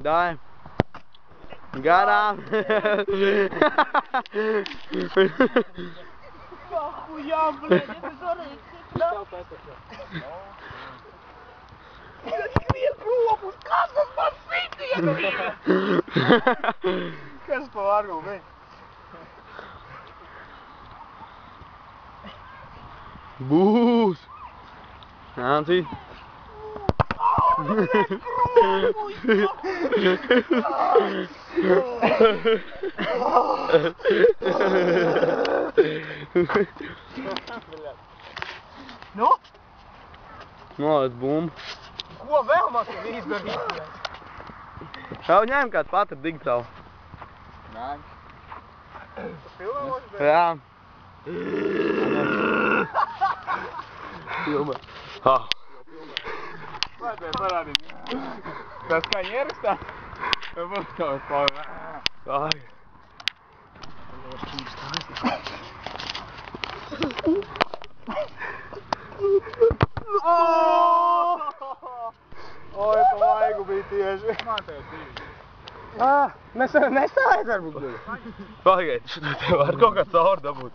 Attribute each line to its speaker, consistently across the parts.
Speaker 1: Dai. Garām.
Speaker 2: Хуям, блядь, это жарит. Кругу, сказка спасите, я говорю. Kas pa vargu, vei?
Speaker 1: Būs. Nancy.
Speaker 2: Nu?
Speaker 1: Nolaic bumbu.
Speaker 2: Ko vēl man tev izdarīt?
Speaker 1: Jau ņēm kāds patra digitāli.
Speaker 2: Nē. Tu filmēmoši, bet?
Speaker 1: Jā. Filmē. Ah.
Speaker 2: Vai tev parādīt? Tas kā ierakstā? Vai būs tavs palvē?
Speaker 1: Ai.
Speaker 2: Oi, pa vaigu bija tieši. Man tev tīvi. Mēs nestāvēs varbūt bija.
Speaker 1: Pagaid, šitā tev var kaut kā cauri dabūt.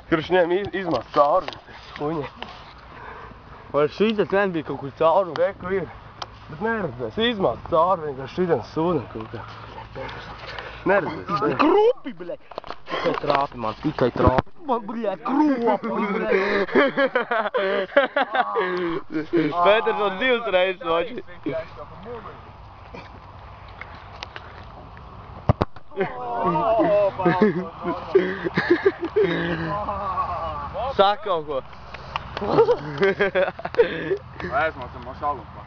Speaker 1: Kurš ņem izmast cauri. Huņa. Vai šitas vien bija kaut kur cauri?
Speaker 2: Reku ir.
Speaker 1: Bet neredzēs, izmast cauri vienkārši šitien sūdam kaut kā. Neredzēs.
Speaker 2: Krupi, bļaļ.
Speaker 1: Tikai trāpi man, tikai trāpi.
Speaker 2: Man, bļaļ, krupi, bļaļ.
Speaker 1: Pēters vēl 2 reizes vači. Sāk kaut ko.
Speaker 2: Aizmācam, man šalumpa.